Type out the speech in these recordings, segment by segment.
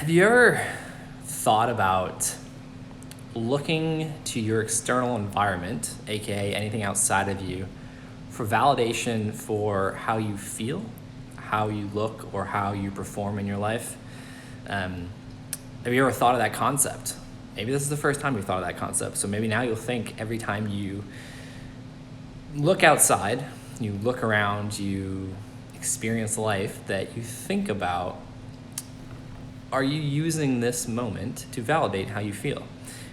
Have you ever thought about looking to your external environment, aka anything outside of you, for validation for how you feel, how you look, or how you perform in your life? Have you ever thought of that concept? Maybe this is the first time you've thought of that concept, so maybe now you'll think every time you look outside, you look around, you experience life, that you think about, are you using this moment to validate how you feel?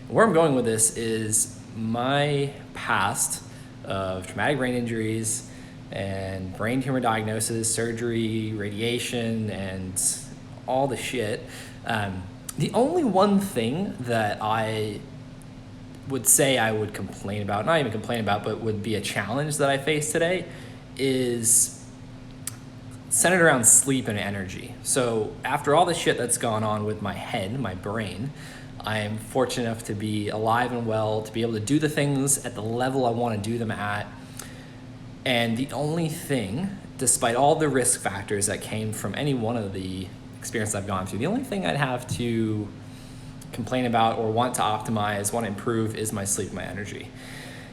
Where I'm going with this is my past of traumatic brain injuries and brain tumor diagnosis, surgery, radiation, and all the shit. The only one thing that I would say I would complain about, not even complain about, but would be a challenge that I face today is centered around sleep and energy. So after all the shit that's gone on with my head, my brain, I am fortunate enough to be alive and well, to be able to do the things at the level I want to do them at. And the only thing, despite all the risk factors that came from any one of the experiences I've gone through, the only thing I'd have to complain about or want to optimize, want to improve, is my sleep, my energy.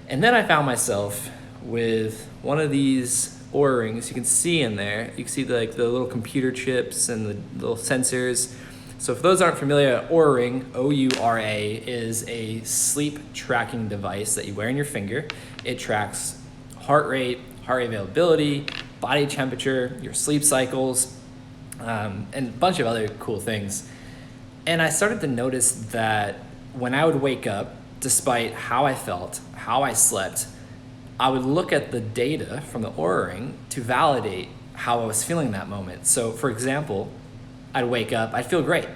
And then I found myself with one of these Oura rings. You can see in there, you can see the little computer chips and the little sensors. So for those who aren't familiar, Oura ring, O-U-R-A, is a sleep tracking device that you wear in your finger. It tracks heart rate availability, body temperature, your sleep cycles, and a bunch of other cool things. And I started to notice that when I would wake up, despite how I felt, how I slept, I would look at the data from the Oura ring to validate how I was feeling that moment. So for example, I'd wake up, I'd feel great.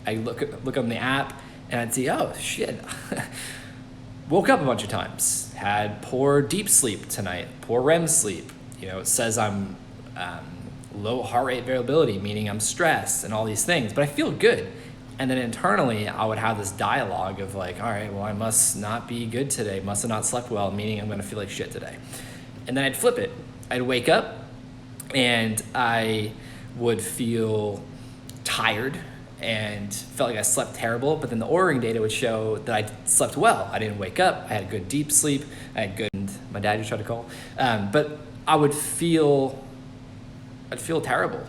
I'd look on the app and I'd see, oh shit, woke up a bunch of times, had poor deep sleep tonight, poor REM sleep. It says I'm low heart rate variability, meaning I'm stressed and all these things, but I feel good. And then internally, I would have this dialogue of like, all right, well, I must not be good today, must have not slept well, meaning I'm going to feel like shit today. And then I'd flip it. I'd wake up and I would feel tired and felt like I slept terrible, but then the Oura ring data would show that I slept well. I didn't wake up, I had good deep sleep, I had good, my dad just tried to call, but I'd feel terrible.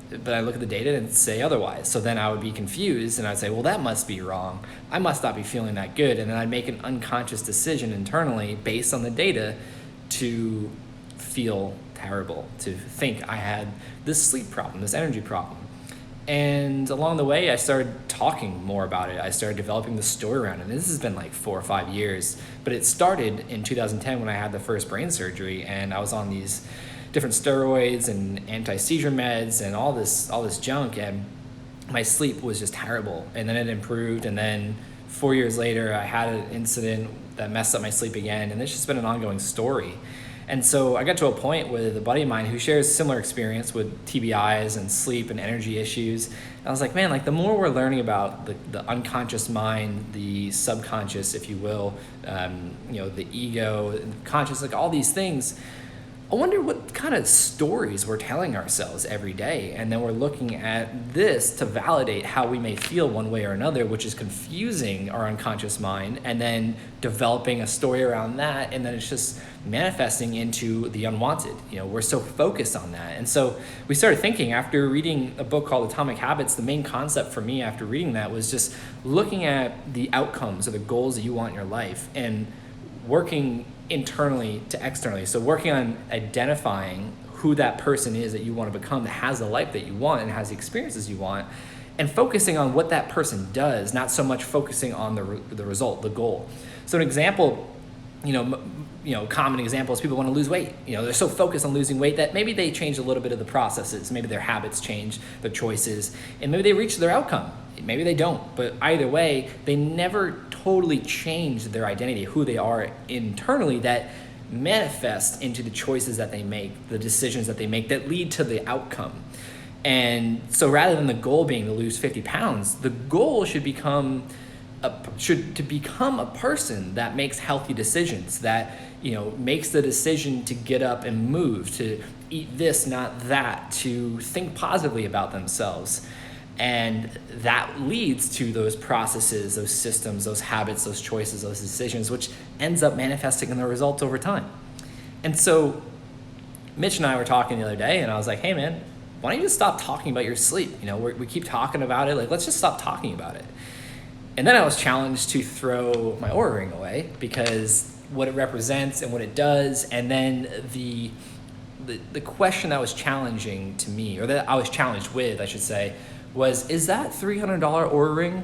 But I look at the data and say otherwise. So then I would be confused and I'd say, well, that must be wrong. I must not be feeling that good. And then I'd make an unconscious decision internally based on the data to feel terrible, to think I had this sleep problem, this energy problem. And along the way, I started talking more about it. I started developing the story around it. And this has been like 4 or 5 years, but it started in 2010 when I had the first brain surgery and I was on these different steroids and anti-seizure meds and all this junk, and my sleep was just terrible. And then it improved, and then 4 years later I had an incident that messed up my sleep again, and it's just been an ongoing story. And so I got to a point with a buddy of mine who shares similar experience with TBIs and sleep and energy issues. And I was like, man, like the more we're learning about the unconscious mind, the subconscious, if you will, the ego, the conscious, like all these things, I wonder what kind of stories we're telling ourselves every day. And then we're looking at this to validate how we may feel one way or another, which is confusing our unconscious mind and then developing a story around that. And then it's just manifesting into the unwanted. We're so focused on that. And so we started thinking, after reading a book called Atomic Habits, the main concept for me after reading that was just looking at the outcomes or the goals that you want in your life and working internally to externally. So working on identifying who that person is that you want to become, that has the life that you want and has the experiences you want, and focusing on what that person does, not so much focusing on the result, the goal. So an example, common example is people want to lose weight. They're so focused on losing weight that maybe they change a little bit of the processes, maybe their habits change, their choices, and maybe they reach their outcome. Maybe they don't, but either way, they never totally change their identity, who they are internally, that manifest into the choices that they make, the decisions that they make that lead to the outcome. And so rather than the goal being to lose 50 pounds, the goal should become a person that makes healthy decisions, that makes the decision to get up and move, to eat this, not that, to think positively about themselves. And that leads to those processes, those systems, those habits, those choices, those decisions, which ends up manifesting in the results over time. And so Mitch and I were talking the other day, and I was like, hey man, why don't you just stop talking about your sleep? We keep talking about it, like let's just stop talking about it. And then I was challenged to throw my Oura ring away because what it represents and what it does, and then the question that was challenging to me, or that I was challenged with, I should say, was, is that $300 Oura ring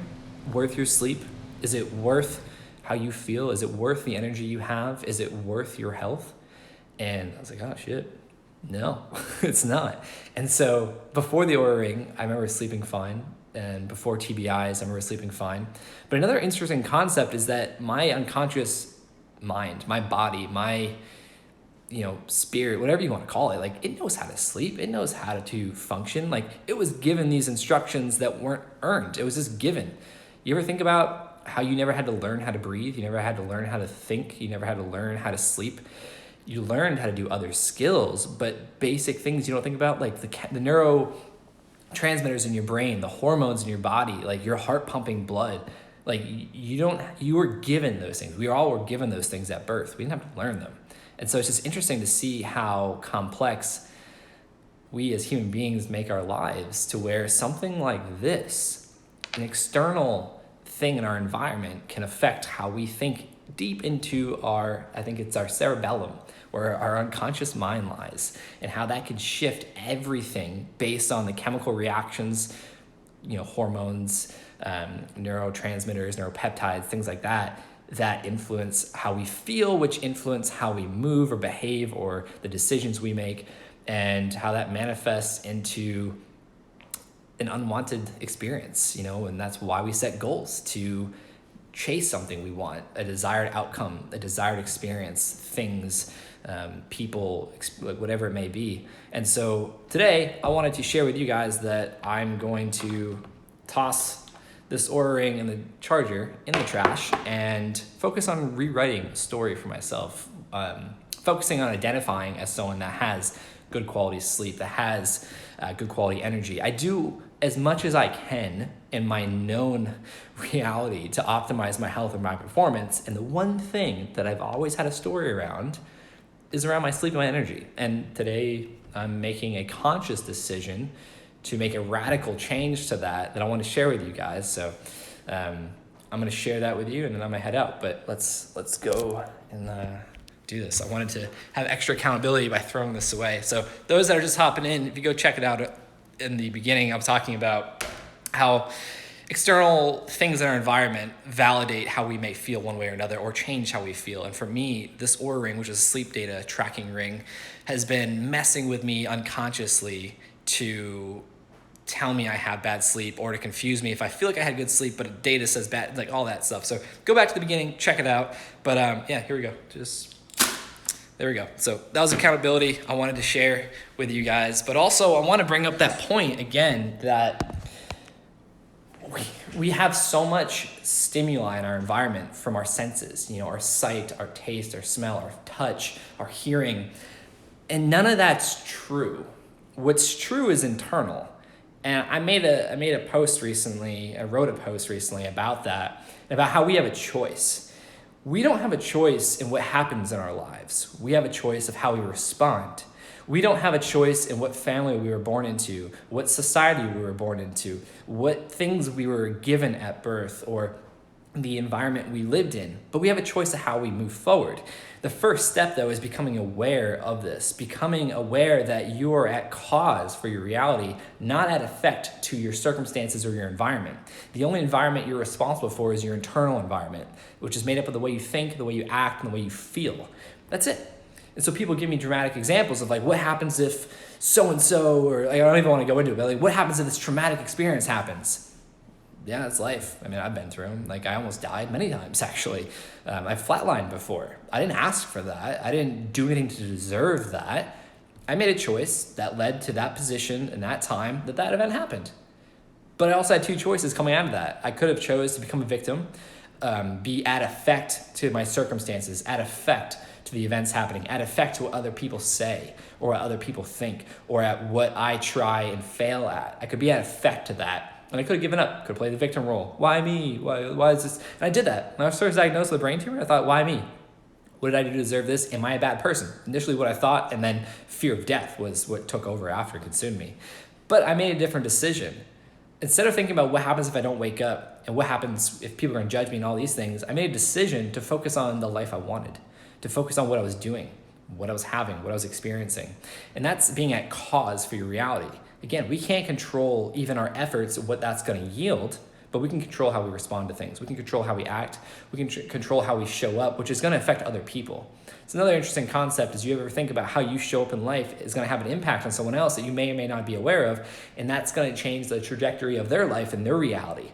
worth your sleep? Is it worth how you feel? Is it worth the energy you have? Is it worth your health? And I was like, oh shit, no, it's not. And so before the Oura ring, I remember sleeping fine. And before TBIs, I remember sleeping fine. But another interesting concept is that my unconscious mind, my body, my spirit, whatever you want to call it, like it knows how to sleep. It knows how to function. Like it was given these instructions that weren't earned. It was just given. You ever think about how you never had to learn how to breathe? You never had to learn how to think. You never had to learn how to sleep. You learned how to do other skills, but basic things you don't think about, like the neurotransmitters in your brain, the hormones in your body, like your heart pumping blood. Like you were given those things. We all were given those things at birth. We didn't have to learn them. And so it's just interesting to see how complex we as human beings make our lives, to where something like this, an external thing in our environment, can affect how we think deep into I think it's our cerebellum, where our unconscious mind lies, and how that can shift everything based on the chemical reactions, hormones, neurotransmitters, neuropeptides, things like that influence how we feel, which influence how we move or behave, or the decisions we make, and how that manifests into an unwanted experience, and that's why we set goals, to chase something we want, a desired outcome, a desired experience, things, people, whatever it may be. And so today I wanted to share with you guys that I'm going to toss this Oura ring and the charger in the trash and focus on rewriting a story for myself, focusing on identifying as someone that has good quality sleep, that has good quality energy. I do as much as I can in my known reality to optimize my health and my performance. And the one thing that I've always had a story around is around my sleep and my energy. And today I'm making a conscious decision to make a radical change to that I want to share with you guys. So I'm going to share that with you, and then I'm going to head out. But let's go and do this. I wanted to have extra accountability by throwing this away. So those that are just hopping in, if you go check it out in the beginning, I was talking about how external things in our environment validate how we may feel one way or another, or change how we feel. And for me, this Oura ring, which is a sleep data tracking ring, has been messing with me unconsciously to tell me I have bad sleep, or to confuse me if I feel like I had good sleep but data says bad, like all that stuff. So go back to the beginning, check it out. But yeah, here we go. There we go. So that was accountability I wanted to share with you guys. But also I want to bring up that point again, that we have so much stimuli in our environment from our senses, our sight, our taste, our smell, our touch, our hearing, and none of that's true. What's true is internal. And I made a post recently, I wrote a post recently about that, about how we have a choice. We don't have a choice in what happens in our lives. We have a choice of how we respond. We don't have a choice in what family we were born into, what society we were born into, what things we were given at birth, or the environment we lived in. But we have a choice of how we move forward. The first step, though, is becoming aware of this, becoming aware that you are at cause for your reality, not at effect to your circumstances or your environment. The only environment you're responsible for is your internal environment, which is made up of the way you think, the way you act, and the way you feel. That's it. And so people give me dramatic examples of like, what happens if so-and-so, or like, I don't even want to go into it, but like, what happens if this traumatic experience happens? Yeah, it's life. I mean, I've been through them. Like, I almost died many times, actually. I've flatlined before. I didn't ask for that. I didn't do anything to deserve that. I made a choice that led to that position and that time that event happened. But I also had two choices coming out of that. I could have chose to become a victim, be at effect to my circumstances, at effect to the events happening, at effect to what other people say, or what other people think, or at what I try and fail at. I could be at effect to that And I could have given up, could have played the victim role. Why me? Why is this? And I did that. When I was first diagnosed with a brain tumor, I thought, why me? What did I do to deserve this? Am I a bad person? Initially what I thought, and then fear of death was what took over after it consumed me. But I made a different decision. Instead of thinking about what happens if I don't wake up and what happens if people are gonna judge me and all these things, I made a decision to focus on the life I wanted, to focus on what I was doing, what I was having, what I was experiencing. And that's being at cause for your reality. Again, we can't control even our efforts, what that's gonna yield, but we can control how we respond to things. We can control how we act. We can control how we show up, which is gonna affect other people. It's another interesting concept is you ever think about how you show up in life is gonna have an impact on someone else that you may or may not be aware of, and that's gonna change the trajectory of their life and their reality.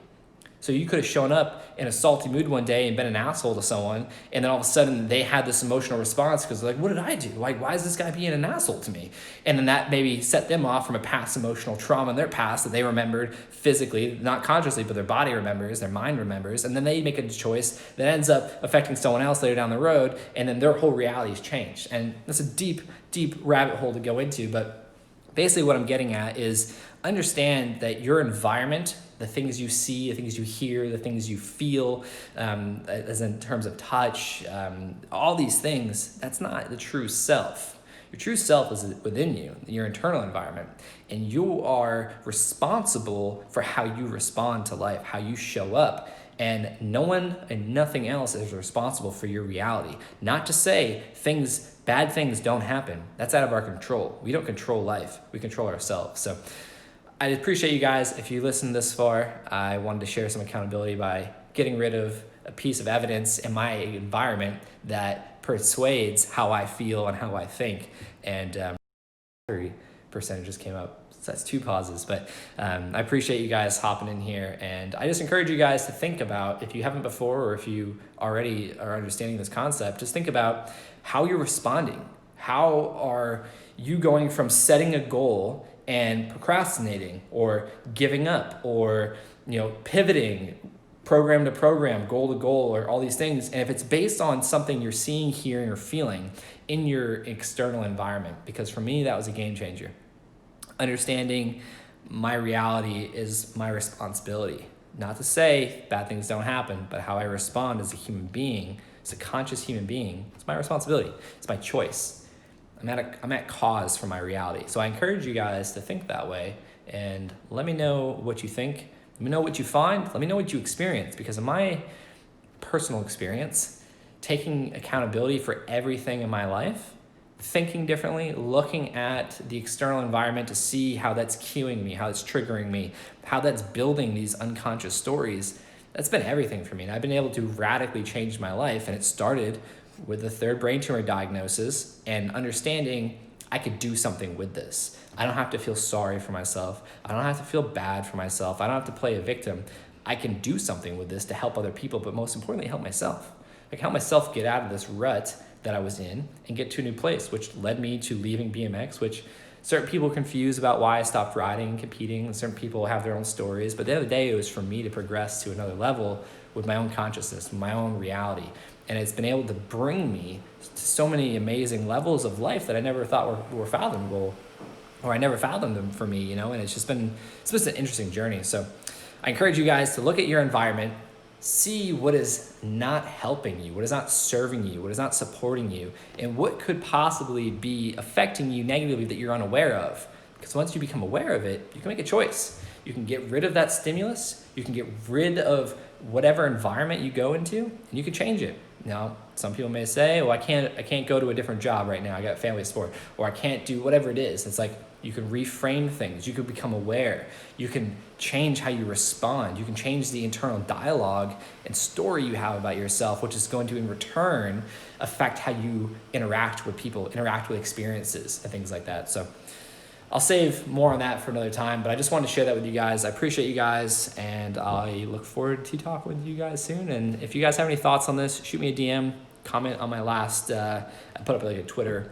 So you could have shown up in a salty mood one day and been an asshole to someone, and then all of a sudden they had this emotional response because they're like, what did I do? Like, why is this guy being an asshole to me? And then that maybe set them off from a past emotional trauma in their past that they remembered physically, not consciously, but their body remembers, their mind remembers, and then they make a choice that ends up affecting someone else later down the road, and then their whole reality has changed. And that's a deep, deep rabbit hole to go into, but basically what I'm getting at is understand that your environment, the things you see, the things you hear, the things you feel, as in terms of touch, all these things, that's not the true self. Your true self is within you, your internal environment, and you are responsible for how you respond to life, how you show up, and no one and nothing else is responsible for your reality. Not to say bad things don't happen. That's out of our control. We don't control life. We control ourselves. So I appreciate you guys. If you listened this far, I wanted to share some accountability by getting rid of a piece of evidence in my environment that persuades how I feel and how I think. And percentages came up. So that's 2 pauses, but I appreciate you guys hopping in here. And I just encourage you guys to think about, if you haven't before, or if you already are understanding this concept, just think about how you're responding. How are you going from setting a goal and procrastinating or giving up or pivoting program to program, goal to goal, or all these things. And if it's based on something you're seeing, hearing, or feeling in your external environment, because for me, that was a game changer. Understanding my reality is my responsibility. Not to say bad things don't happen, but how I respond as a human being, as a conscious human being, it's my responsibility. It's my choice. I'm at cause for my reality. So I encourage you guys to think that way and let me know what you think. Let me know what you find. Let me know what you experience, because in my personal experience, taking accountability for everything in my life, thinking differently, looking at the external environment to see how that's cueing me, how it's triggering me, how that's building these unconscious stories, that's been everything for me. And I've been able to radically change my life, and it started with the 3rd brain tumor diagnosis and understanding I could do something with this. I don't have to feel sorry for myself. I don't have to feel bad for myself. I don't have to play a victim. I can do something with this to help other people, but most importantly, help myself. Like, help myself get out of this rut that I was in and get to a new place, which led me to leaving BMX, which certain people are confused about why I stopped riding and competing, and certain people have their own stories. But at the end of the day, it was for me to progress to another level with my own consciousness, my own reality. And it's been able to bring me to so many amazing levels of life that I never thought were fathomable, or I never fathomed them for me, and it's been an interesting journey. So I encourage you guys to look at your environment, see what is not helping you, what is not serving you, what is not supporting you, and what could possibly be affecting you negatively that you're unaware of. Because once you become aware of it, you can make a choice. You can get rid of that stimulus, you can get rid of whatever environment you go into, and you can change it. Now, some people may say, well, I can't go to a different job right now. I got a family to support, or I can't do whatever it is. It's like, you can reframe things. You can become aware. You can change how you respond. You can change the internal dialogue and story you have about yourself, which is going to, in return, affect how you interact with people, interact with experiences, and things like that. So I'll save more on that for another time, but I just wanted to share that with you guys. I appreciate you guys, and I look forward to talking with you guys soon. And if you guys have any thoughts on this, shoot me a DM, comment on my last, I put up like a Twitter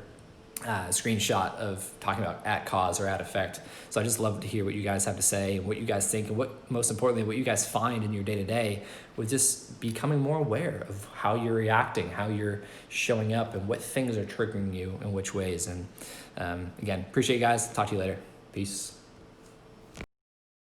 screenshot of talking about at cause or at effect. So I just love to hear what you guys have to say and what you guys think, and what, most importantly, what you guys find in your day-to-day with just becoming more aware of how you're reacting, how you're showing up, and what things are triggering you in which ways. And again, appreciate you guys. Talk to you later. Peace.